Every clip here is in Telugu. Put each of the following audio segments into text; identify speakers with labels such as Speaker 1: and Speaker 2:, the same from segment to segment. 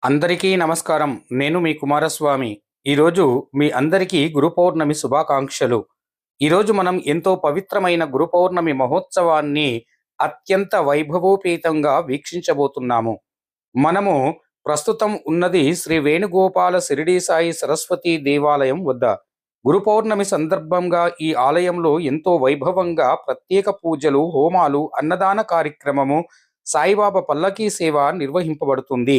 Speaker 1: అందరికీ నమస్కారం. నేను మీ కుమారస్వామి. ఈరోజు మీ అందరికీ గురు పౌర్ణమి శుభాకాంక్షలు. ఈరోజు మనం ఎంతో పవిత్రమైన గురు పౌర్ణమి మహోత్సవాన్ని అత్యంత వైభవోపేతంగా వీక్షించబోతున్నాము. మనము ప్రస్తుతం ఉన్నది శ్రీ వేణుగోపాల షిరిడీ సాయి సరస్వతి దేవాలయం వద్ద. గురు పౌర్ణమి సందర్భంగా ఈ ఆలయంలో ఎంతో వైభవంగా ప్రత్యేక పూజలు, హోమాలు, అన్నదాన కార్యక్రమము, సాయిబాబా పల్లకీ సేవ నిర్వహింపబడుతుంది.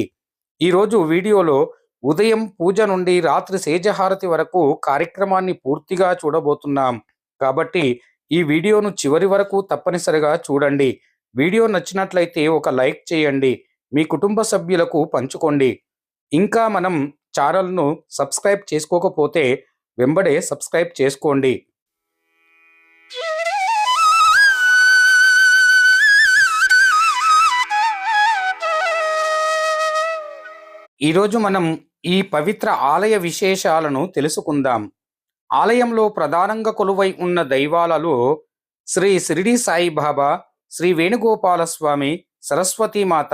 Speaker 1: ఈరోజు వీడియోలో ఉదయం పూజ నుండి రాత్రి సేజహారతి వరకు కార్యక్రమాన్ని పూర్తిగా చూడబోతున్నాం. కాబట్టి ఈ వీడియోను చివరి వరకు తప్పనిసరిగా చూడండి. వీడియో నచ్చినట్లయితే ఒక లైక్ చేయండి, మీ కుటుంబ సభ్యులకు పంచుకోండి. ఇంకా మనం ఛానల్ను సబ్స్క్రైబ్ చేసుకోకపోతే వెంబడే సబ్స్క్రైబ్ చేసుకోండి. ఈరోజు మనం ఈ పవిత్ర ఆలయ విశేషాలను తెలుసుకుందాం. ఆలయంలో ప్రధానంగా కొలువై ఉన్న దైవాలలో శ్రీ షిరిడి సాయిబాబా, శ్రీ వేణుగోపాల స్వామి, సరస్వతీమాత,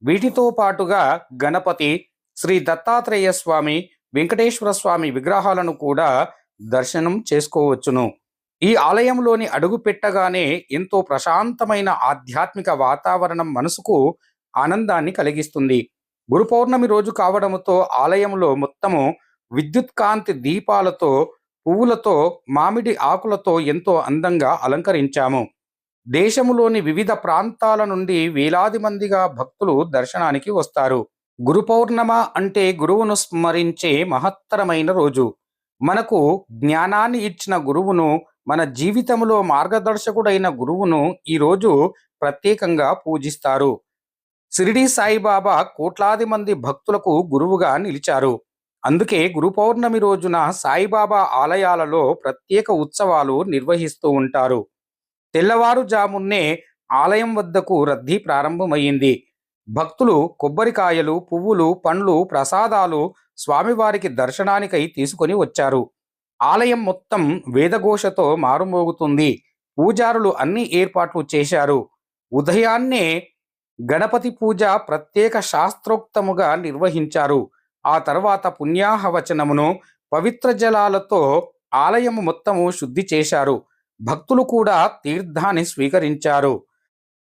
Speaker 1: వీటితో పాటుగా గణపతి, శ్రీ దత్తాత్రేయ స్వామి, వెంకటేశ్వర స్వామి విగ్రహాలను కూడా దర్శనం చేసుకోవచ్చును. ఈ ఆలయంలోని అడుగు పెట్టగానే ఎంతో ప్రశాంతమైన ఆధ్యాత్మిక వాతావరణం మనసుకు ఆనందాన్ని కలిగిస్తుంది. గురు పౌర్ణమి రోజు కావడంతో ఆలయంలో మొత్తము విద్యుత్ కాంతి దీపాలతో, పువ్వులతో, మామిడి ఆకులతో ఎంతో అందంగా అలంకరించాము. దేశములోని వివిధ ప్రాంతాల నుండి వేలాది మందిగా భక్తులు దర్శనానికి వస్తారు. గురు పౌర్ణమ అంటే గురువును స్మరించే మహత్తరమైన రోజు. మనకు జ్ఞానాన్ని ఇచ్చిన గురువును, మన జీవితంలో మార్గదర్శకుడైన గురువును ఈరోజు ప్రత్యేకంగా పూజిస్తారు. షిరిడి సాయిబాబా కోట్లాది మంది భక్తులకు గురువుగా నిలిచారు. అందుకే గురు పౌర్ణమి రోజున సాయిబాబా ఆలయాలలో ప్రత్యేక ఉత్సవాలు నిర్వహిస్తూ ఉంటారు. తెల్లవారుజామున్నే ఆలయం వద్దకు రద్దీ ప్రారంభమైంది. భక్తులు కొబ్బరికాయలు, పువ్వులు, పండ్లు, ప్రసాదాలు స్వామివారికి దర్శనానికై తీసుకొని వచ్చారు. ఆలయం మొత్తం వేదఘోషతో మారుమోగుతుంది. పూజారులు అన్ని ఏర్పాట్లు చేశారు. ఉదయాన్నే గణపతి పూజ ప్రత్యేక శాస్త్రోక్తముగా నిర్వహించారు. ఆ తర్వాత పుణ్యాహవచనమును, పవిత్ర జలాలతో ఆలయము మొత్తము శుద్ధి చేశారు. భక్తులు కూడా తీర్థాన్ని స్వీకరించారు.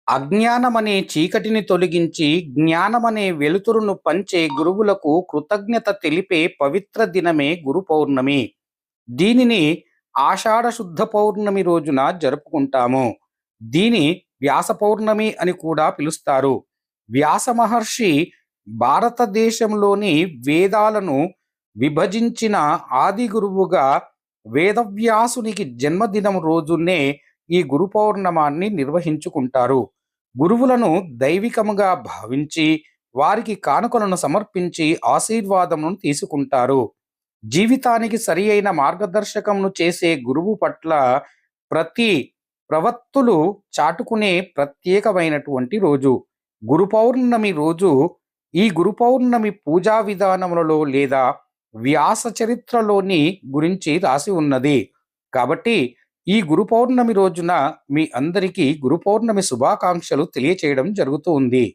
Speaker 1: అజ్ఞానమనే చీకటిని తొలగించి జ్ఞానమనే వెలుతురును పంచే గురువులకు కృతజ్ఞత తెలిపే పవిత్ర దినమే గురు పౌర్ణమి. దీనిని ఆషాఢ శుద్ధ పౌర్ణమి రోజున జరుపుకుంటాము. దీని వ్యాస పౌర్ణమి అని కూడా పిలుస్తారు. వ్యాస మహర్షి భారతదేశంలోని వేదాలను విభజించిన ఆది గురువుగా వేదవ్యాసునికి జన్మదినం రోజునే ఈ గురు పౌర్ణమాన్ని నిర్వహించుకుంటారు. గురువులను దైవికముగా భావించి వారికి కానుకలను సమర్పించి ఆశీర్వాదమును తీసుకుంటారు. జీవితానికి సరి అయిన మార్గదర్శకమును చేసే గురువు పట్ల ప్రతి ప్రవత్తులు చాటుకునే ప్రత్యేకమైనటువంటి రోజు గురు పౌర్ణమి రోజు. ఈ గురు పౌర్ణమి పూజా విధానములలో లేదా వ్యాస చరిత్రలోని గురించి రాసి ఉన్నది. కాబట్టి ఈ గురు పౌర్ణమి రోజున మీ అందరికీ గురు పౌర్ణమి శుభాకాంక్షలు తెలియచేయడం జరుగుతూ ఉంది.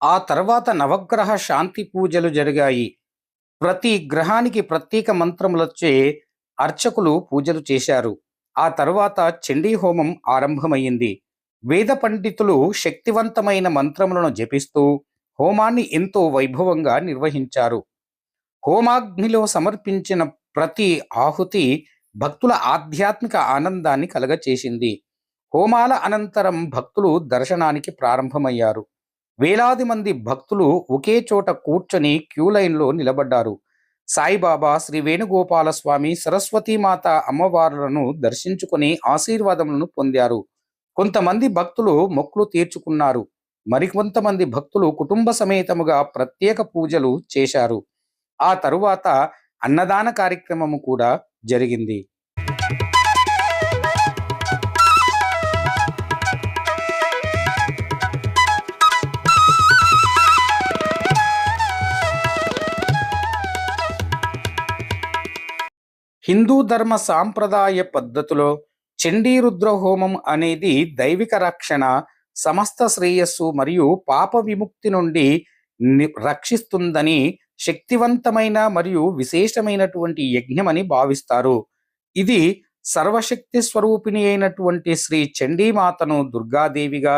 Speaker 1: ఆ తర్వాత నవగ్రహ శాంతి పూజలు జరిగాయి. ప్రతి గ్రహానికి ప్రత్యేక మంత్రములొచ్చే అర్చకులు పూజలు చేశారు. ఆ తర్వాత చండీ హోమం ఆరంభమైంది. వేద పండితులు శక్తివంతమైన మంత్రములను జపిస్తూ హోమాన్ని ఎంతో వైభవంగా నిర్వహించారు. హోమాగ్నిలో సమర్పించిన ప్రతి ఆహుతి భక్తుల ఆధ్యాత్మిక ఆనందాన్ని కలగచేసింది. హోమాల అనంతరం భక్తులు దర్శనానికి ప్రారంభమయ్యారు. వేలాది మంది భక్తులు ఒకే చోట కూర్చొని క్యూ లైన్లో నిలబడ్డారు. సాయిబాబా, శ్రీ వేణుగోపాల స్వామి, సరస్వతీమాత అమ్మవార్లను దర్శించుకొని ఆశీర్వాదములను పొందారు. కొంతమంది భక్తులు మొక్కులు తీర్చుకున్నారు. మరికొంతమంది భక్తులు కుటుంబ సమేతముగా ప్రత్యేక పూజలు చేశారు. ఆ తరువాత అన్నదాన కార్యక్రమము కూడా జరిగింది. హిందూ ధర్మ సాంప్రదాయ పద్ధతిలో చండీ రుద్ర హోమం అనేది దైవిక రక్షణ, సమస్త శ్రేయస్సు మరియు పాప విముక్తి నుండి రక్షిస్తుందని, శక్తివంతమైన మరియు విశేషమైనటువంటి యజ్ఞమని భావిస్తారు. ఇది సర్వశక్తి స్వరూపిణి అయినటువంటి శ్రీ చండీమాతను దుర్గాదేవిగా,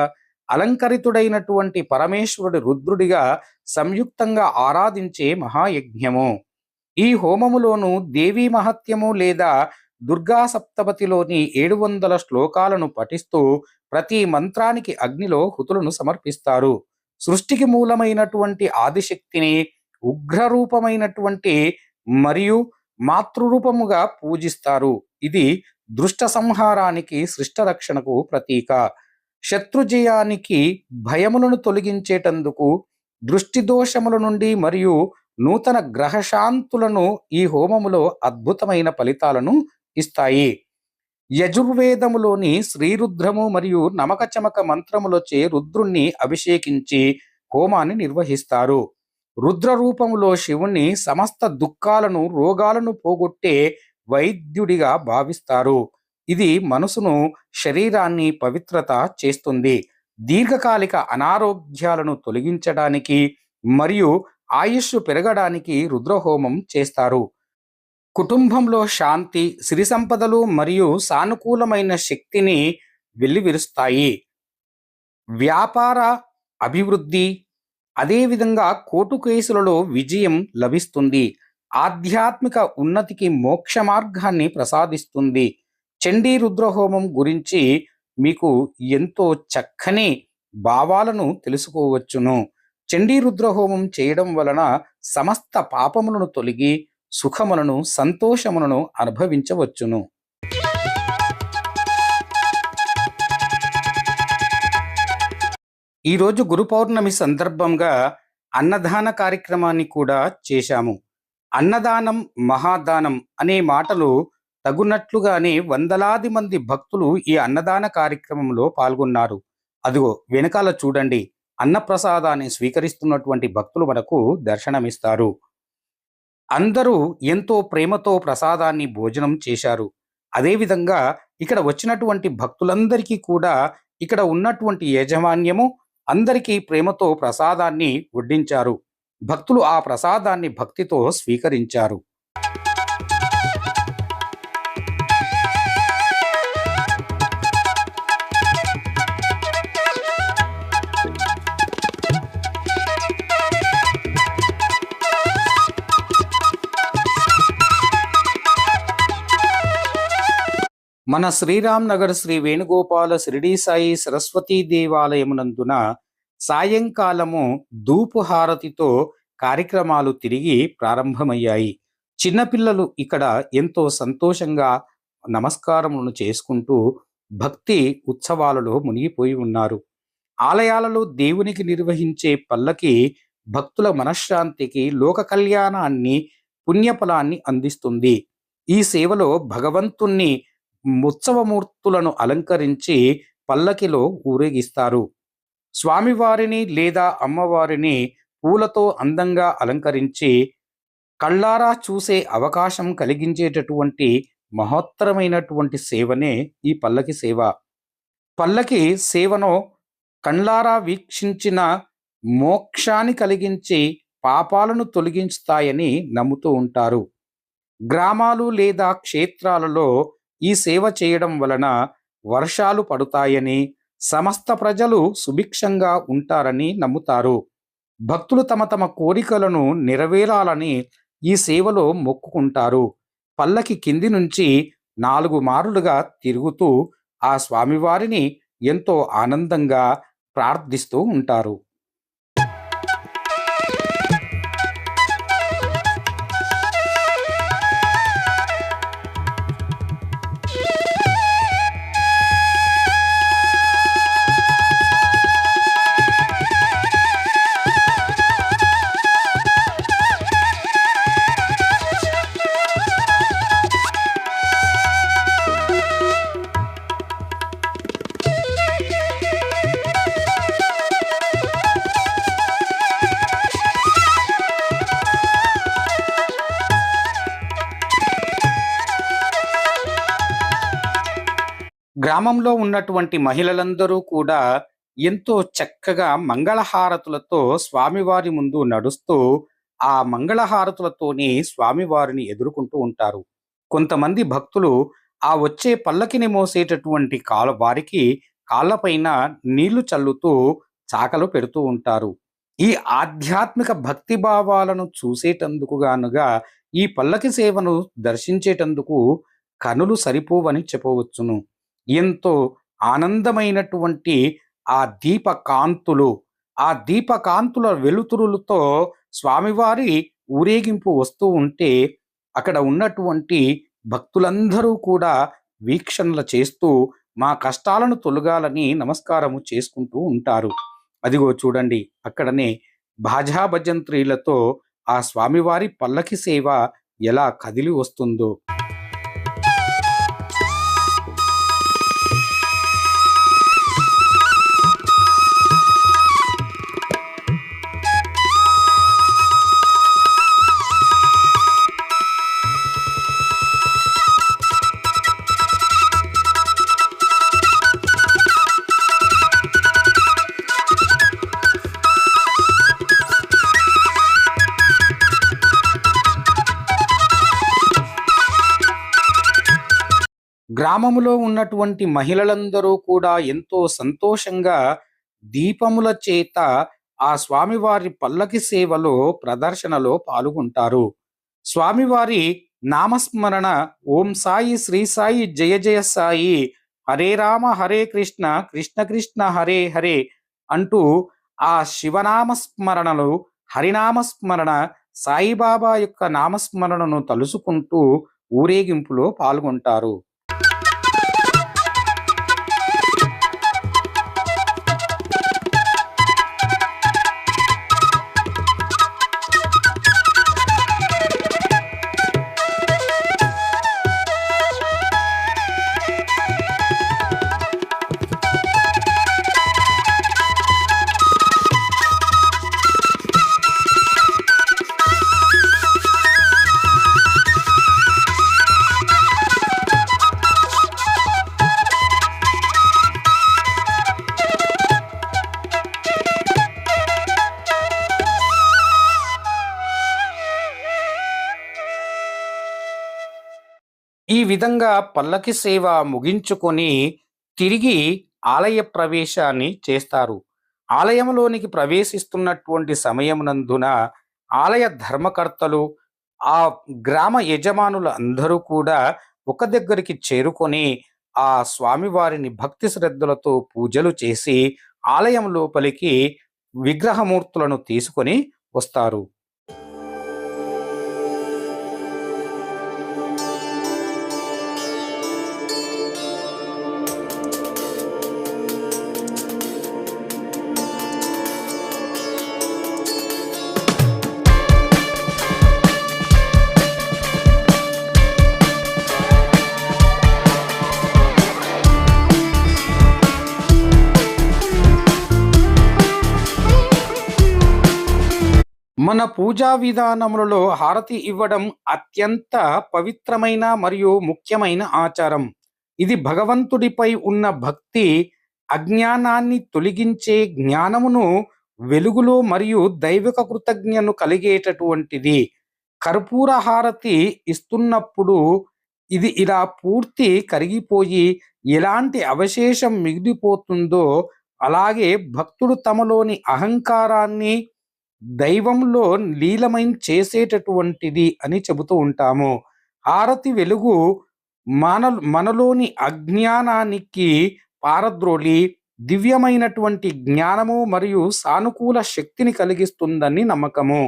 Speaker 1: అలంకరితుడైనటువంటి పరమేశ్వరుడి రుద్రుడిగా సంయుక్తంగా ఆరాధించే మహాయజ్ఞము. ఈ హోమములోను దేవీ మహత్యము లేదా దుర్గా సప్తపతిలోని 700 శ్లోకాలను పఠిస్తూ ప్రతి మంత్రానికి అగ్నిలో హుతులను సమర్పిస్తారు. సృష్టికి మూలమైనటువంటి ఆదిశక్తిని ఉగ్రరూపమైనటువంటి మరియు మాతృరూపముగా పూజిస్తారు. ఇది దృష్ట సంహారానికి, సృష్ట రక్షణకు ప్రతీక. శత్రుజయానికి, భయములను తొలగించేటందుకు, దృష్టి దోషముల నుండి మరియు నూతన గ్రహశాంతులను ఈ హోమములో అద్భుతమైన ఫలితాలను ఇస్తాయి. యజుర్వేదములోని శ్రీరుద్రము మరియు నమక చమక మంత్రములచే రుద్రుణ్ణి అభిషేకించి హోమాన్ని నిర్వహిస్తారు. రుద్ర రూపములో శివుణ్ణి సమస్త దుఃఖాలను, రోగాలను పోగొట్టే వైద్యుడిగా భావిస్తారు. ఇది మనసును, శరీరాన్ని పవిత్రత చేస్తుంది. దీర్ఘకాలిక అనారోగ్యాలను తొలగించడానికి మరియు ఆయుష్ పెరగడానికి రుద్రహోమం చేస్తారు. కుటుంబంలో శాంతి, సిరి సంపదలు మరియు సానుకూలమైన శక్తిని వెల్లివిరుస్తాయి. వ్యాపార అభివృద్ధి, అదేవిధంగా కోర్టు కేసులలో విజయం లభిస్తుంది. ఆధ్యాత్మిక ఉన్నతికి మోక్ష మార్గాన్ని ప్రసాదిస్తుంది. చండీ రుద్రహోమం గురించి మీకు ఎంతో చక్కని భావాలను తెలుసుకోవచ్చును. చండీ రుద్రహోమం చేయడం వలన సమస్త పాపములను తొలగి సుఖములను, సంతోషములను అనుభవించవచ్చును. ఈరోజు గురు పౌర్ణమి సందర్భంగా అన్నదాన కార్యక్రమాన్ని కూడా చేశాము. అన్నదానం మహాదానం అనే మాటలు తగునట్లుగానే వందలాది మంది భక్తులు ఈ అన్నదాన కార్యక్రమంలో పాల్గొన్నారు. అదిగో వెనకాల చూడండి, అన్నప్రసాదాన్ని స్వీకరిస్తున్నటువంటి భక్తులు మనకు దర్శనమిస్తారు. అందరూ ఎంతో ప్రేమతో ప్రసాదాన్ని భోజనం చేశారు. అదేవిధంగా ఇక్కడ వచ్చినటువంటి భక్తులందరికీ కూడా ఇక్కడ ఉన్నటువంటి యాజమాన్యము అందరికీ ప్రేమతో ప్రసాదాన్ని వడ్డించారు. భక్తులు ఆ ప్రసాదాన్ని భక్తితో స్వీకరించారు. మన శ్రీరామ్ నగర్ శ్రీ వేణుగోపాల షిరిడీ సాయి సరస్వతీ దేవాలయమునందున సాయంకాలము ధూపు హారతితో కార్యక్రమాలు తిరిగి ప్రారంభమయ్యాయి. చిన్నపిల్లలు ఇక్కడ ఎంతో సంతోషంగా నమస్కారములను చేసుకుంటూ భక్తి ఉత్సవాలలో మునిగిపోయి ఉన్నారు. ఆలయాలలో దేవునికి నిర్వహించే పల్లకి భక్తుల మనశ్శాంతికి, లోక కళ్యాణాన్ని, పుణ్యఫలాన్ని అందిస్తుంది. ఈ సేవలో భగవంతుణ్ణి ఉత్సవమూర్తులను అలంకరించి పల్లకిలో ఊరేగిస్తారు. స్వామివారిని లేదా అమ్మవారిని పూలతో అందంగా అలంకరించి కళ్ళారా చూసే అవకాశం కలిగించేటటువంటి మహత్తరమైనటువంటి సేవనే ఈ పల్లకి సేవ. పల్లకి సేవను కళ్ళారా వీక్షించిన మోక్షాన్ని కలిగించి పాపాలను తొలగించుతాయని నమ్ముతూ ఉంటారు. గ్రామాలు లేదా క్షేత్రాలలో ఈ సేవ చేయడం వలన వర్షాలు పడుతాయని, సమస్త ప్రజలు సుభిక్షంగా ఉంటారని నమ్ముతారు. భక్తులు తమ తమ కోరికలను నెరవేరాలని ఈ సేవలో మొక్కుకుంటారు. పల్లకి కింది నుంచి 4 మారులుగా తిరుగుతూ ఆ స్వామివారిని ఎంతో ఆనందంగా ప్రార్థిస్తూ ఉంటారు. గ్రామంలో ఉన్నటువంటి మహిళలందరూ కూడా ఎంతో చక్కగా మంగళహారతులతో స్వామివారి ముందు నడుస్తూ ఆ మంగళహారతులతోని స్వామివారిని ఎదుర్కొంటూ ఉంటారు. కొంతమంది భక్తులు ఆ వచ్చే పల్లకిని మోసేటటువంటి వారికి కాళ్ళపైన నీళ్లు చల్లుతూ చాకలు పెడుతూ ఉంటారు. ఈ ఆధ్యాత్మిక భక్తి భావాలను చూసేటందుకు గానుగా ఈ పల్లకి సేవను దర్శించేటందుకు కనులు సరిపోవని చెప్పవచ్చును. ఎంతో ఆనందమైనటువంటి ఆ దీపకాంతులు, ఆ దీపకాంతుల వెలుతురులతో స్వామివారి ఊరేగింపు వస్తూ ఉంటే, అక్కడ ఉన్నటువంటి భక్తులందరూ కూడా వీక్షణలు చేస్తూ, మా కష్టాలను తొలగాలని నమస్కారము చేసుకుంటూ ఉంటారు. అదిగో చూడండి, అక్కడనే బాజా భజంత్రీలతో ఆ స్వామివారి పల్లకి సేవ ఎలా కదిలి వస్తుందో. గ్రామములో ఉన్నటువంటి మహిళలందరూ కూడా ఎంతో సంతోషంగా దీపముల చేత ఆ స్వామివారి పల్లకి సేవలో ప్రదర్శనలో పాల్గొంటారు. స్వామివారి నామస్మరణ ఓం సాయి శ్రీ సాయి జయ జయ సాయి హరే రామ హరే కృష్ణ కృష్ణ కృష్ణ హరే హరే అంటూ ఆ శివనామస్మరణలు, హరినామస్మరణ, సాయిబాబా యొక్క నామస్మరణను తలుసుకుంటూ ఊరేగింపులో పాల్గొంటారు. ఈ విధంగా పల్లకి సేవ ముగించుకొని తిరిగి ఆలయ ప్రవేశాన్ని చేస్తారు. ఆలయంలోనికి ప్రవేశిస్తున్నటువంటి సమయమునందున ఆలయ ధర్మకర్తలు, ఆ గ్రామ యజమానులు అందరూ కూడా ఒక దగ్గరికి చేరుకొని ఆ స్వామివారిని భక్తి శ్రద్ధలతో పూజలు చేసి ఆలయం లోపలికి విగ్రహమూర్తులను తీసుకొని వస్తారు. మన పూజా విధానములలో హారతి ఇవ్వడం అత్యంత పవిత్రమైన మరియు ముఖ్యమైన ఆచారం. ఇది భగవంతుడిపై ఉన్న భక్తి, అజ్ఞానాన్ని తొలగించే జ్ఞానమును వెలుగులో మరియు దైవిక కృతజ్ఞను కలిగేటటువంటిది. కర్పూర హారతి ఇస్తున్నప్పుడు ఇది ఇలా పూర్తి కరిగిపోయి ఎలాంటి అవశేషం మిగిలిపోతుందో, అలాగే భక్తుడు తమలోని అహంకారాన్ని దైవంలో లీలమైన చేసేటటువంటిది అని చెబుతూ ఉంటాము. హారతి వెలుగు మనలోని అజ్ఞానానికి పారద్రోలి దివ్యమైనటువంటి జ్ఞానము మరియు సానుకూల శక్తిని కలిగిస్తుందని నమ్మకము.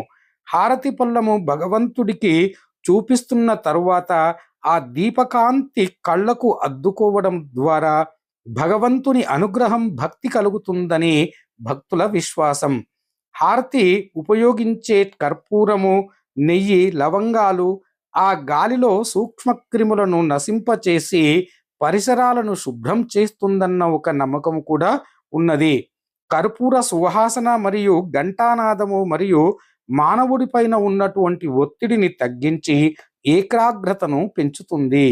Speaker 1: హారతి పళ్ళము భగవంతుడికి చూపిస్తున్న తరువాత ఆ దీపకాంతి కళ్ళకు అద్దుకోవడం ద్వారా భగవంతుని అనుగ్రహం, భక్తి కలుగుతుందని భక్తుల విశ్వాసం. హారతి ఉపయోగించే కర్పూరము, నెయ్యి, లవంగాలు ఆ గాలిలో సూక్ష్మక్రిములను నశింపచేసి పరిసరాలను శుభ్రం చేస్తుందన్న ఒక నమ్మకం కూడా ఉన్నది. కర్పూర సువాసన మరియు ఘంటానాదము మరియు మానవుడిపైన ఉన్నటువంటి ఒత్తిడిని తగ్గించి ఏకాగ్రతను పెంచుతుంది.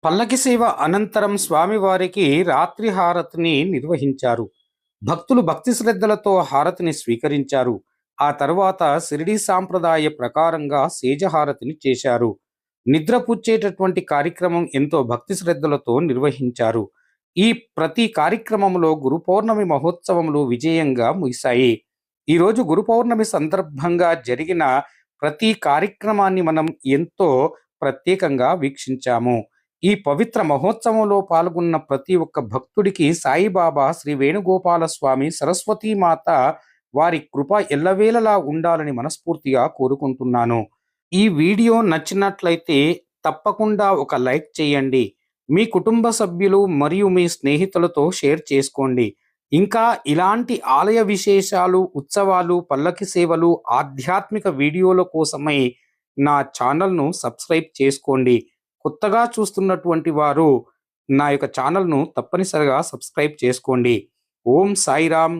Speaker 1: పల్లకి సేవ అనంతరం స్వామివారికి రాత్రి హారతిని నిర్వహించారు. భక్తులు భక్తి శ్రద్ధలతో హారతిని స్వీకరించారు. ఆ తర్వాత షిరిడీ సాంప్రదాయ ప్రకారంగా సేజహారతిని చేశారు. నిద్రపుచ్చేటటువంటి కార్యక్రమం ఎంతో భక్తి శ్రద్ధలతో నిర్వహించారు. ఈ ప్రతి కార్యక్రమంలో గురు పౌర్ణమి మహోత్సవములు విజయంగా ముగిశాయి. ఈరోజు గురు పౌర్ణమి సందర్భంగా జరిగిన ప్రతి కార్యక్రమాన్ని మనం ఎంతో ప్రత్యేకంగా వీక్షించాము. ఈ పవిత్ర మహోత్సవంలో పాల్గొన్న ప్రతి ఒక్క భక్తుడికి సాయిబాబా, శ్రీ వేణుగోపాల స్వామి, సరస్వతీమాత వారి కృప ఎల్లవేళలా ఉండాలని మనస్ఫూర్తిగా కోరుకుంటున్నాను. ఈ వీడియో నచ్చినట్లయితే తప్పకుండా ఒక లైక్ చేయండి. మీ కుటుంబ సభ్యులు మరియు మీ స్నేహితులతో షేర్ చేసుకోండి. ఇంకా ఇలాంటి ఆలయ విశేషాలు, ఉత్సవాలు, పల్లకి సేవలు, ఆధ్యాత్మిక వీడియోల కోసమై నా ఛానల్‌ను సబ్స్క్రైబ్ చేసుకోండి. కొత్తగా చూస్తున్నటువంటి వారు నా యొక్క ఛానల్‌ను తప్పనిసరిగా సబ్స్క్రైబ్ చేసుకోండి. ఓం సాయిరామ్.